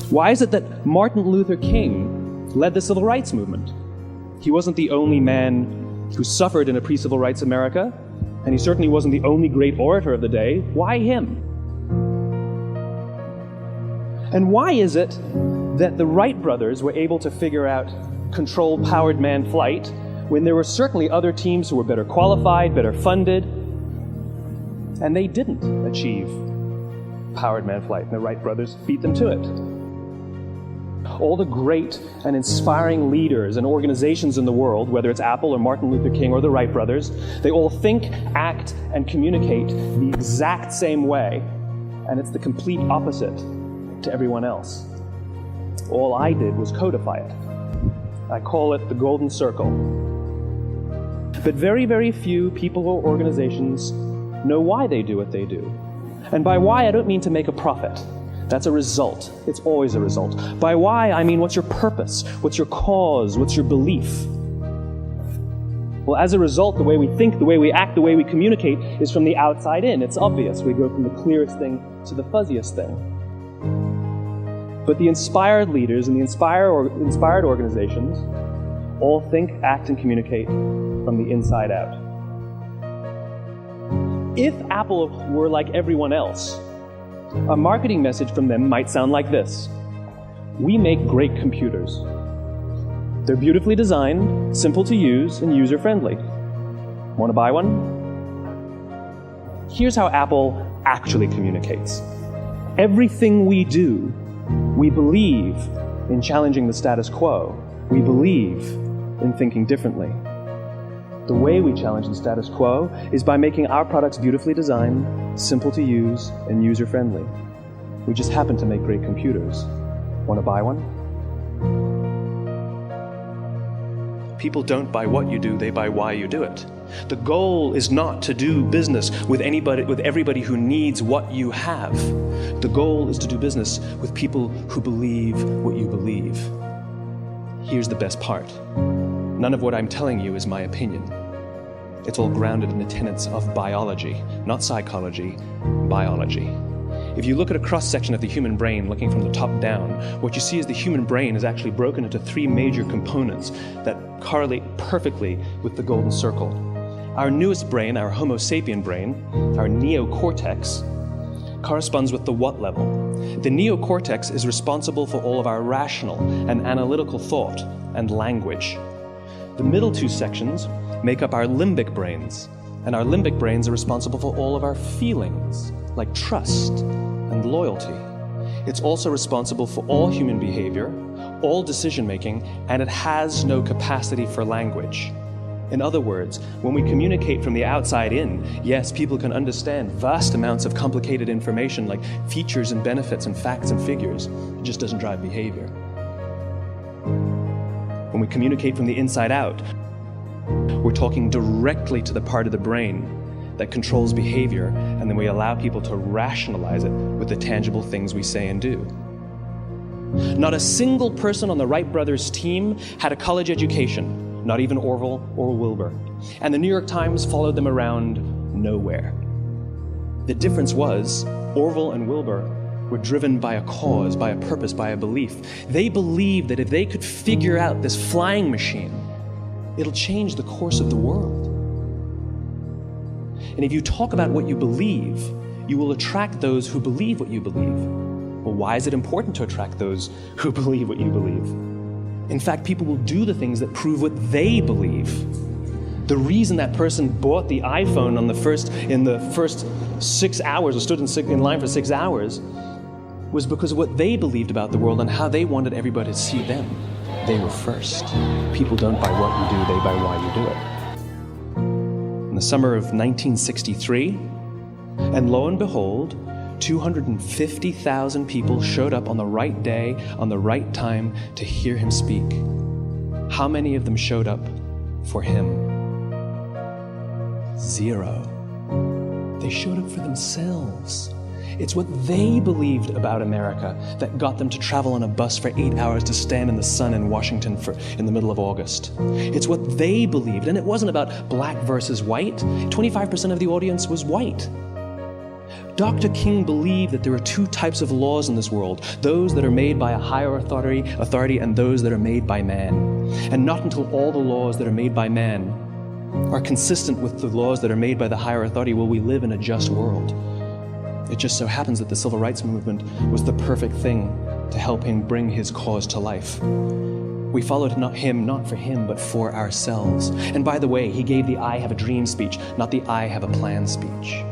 Why is it that Martin Luther King led the civil rights movement? He wasn't the only man who suffered in a pre-civil rights America, and he certainly wasn't the only great orator of the day. Why him? And why is it that the Wright brothers were able to figure out controlled powered manned flight when there were certainly other teams who were better qualified, better funded, and they didn't achieve powered manned flight, and the Wright brothers beat them to it? All the great and inspiring leaders and organizations in the world, whether it's Apple or Martin Luther King or the Wright brothers, they all think, act, and communicate the exact same way, and it's the complete opposite to everyone else. All I did was codify it. I call it the golden circle. But very, very few people or organizations know why they do what they do. And by why, I don't mean to make a profit. That's a result. It's always a result. By why, I mean what's your purpose? What's your cause? What's your belief? Well, as a result, the way we think, the way we act, the way we communicate is from the outside in. It's obvious. We go from the clearest thing to the fuzziest thing. But the inspired leaders and the inspired organizations all think, act, and communicate from the inside out. If Apple were like everyone else, a marketing message from them might sound like this: we make great computers. They're beautifully designed, simple to use, and user-friendly. Want to buy one? Here's how Apple actually communicates. Everything we do, we believe in challenging the status quo. We believe in thinking differently. The way we challenge the status quo is by making our products beautifully designed, simple to use, and user-friendly. We just happen to make great computers. Want to buy one? People don't buy what you do, they buy why you do it. The goal is not to do business with everybody who needs what you have. The goal is to do business with people who believe what you believe. Here's the best part. None of what I'm telling you is my opinion. It's all grounded in the tenets of biology, not psychology, biology. If you look at a cross-section of the human brain looking from the top down, what you see is the human brain is actually broken into three major components that correlate perfectly with the golden circle. Our newest brain, our Homo sapien brain, our neocortex, corresponds with the what level. The neocortex is responsible for all of our rational and analytical thought and language. The middle two sections make up our limbic brains, and our limbic brains are responsible for all of our feelings, like trust and loyalty. It's also responsible for all human behavior, all decision-making, and it has no capacity for language. In other words, when we communicate from the outside in, yes, people can understand vast amounts of complicated information like features and benefits and facts and figures. It just doesn't drive behavior. When we communicate from the inside out, we're talking directly to the part of the brain that controls behavior, and then we allow people to rationalize it with the tangible things we say and do. Not a single person on the Wright brothers' team had a college education. Not even Orville or Wilbur. And the New York Times followed them around nowhere. The difference was, Orville and Wilbur were driven by a cause, by a purpose, by a belief. They believed that if they could figure out this flying machine, it'll change the course of the world. And if you talk about what you believe, you will attract those who believe what you believe. Well, why is it important to attract those who believe what you believe? In fact, people will do the things that prove what they believe. The reason that person bought the iPhone in the first 6 hours, or stood in line for 6 hours, was because of what they believed about the world and how they wanted everybody to see them. They were first. People don't buy what you do, they buy why you do it. In the summer of 1963, and lo and behold, 250,000 people showed up on the right day, on the right time to hear him speak. How many of them showed up for him? 0. They showed up for themselves. It's what they believed about America that got them to travel on a bus for 8 hours to stand in the sun in Washington in the middle of August. It's what they believed, and it wasn't about black versus white. 25% of the audience was white. Dr. King believed that there are two types of laws in this world, those that are made by a higher authority and those that are made by man. And not until all the laws that are made by man are consistent with the laws that are made by the higher authority will we live in a just world. It just so happens that the civil rights movement was the perfect thing to help him bring his cause to life. We followed him not for him, but for ourselves. And by the way, he gave the I have a dream speech, not the I have a plan speech.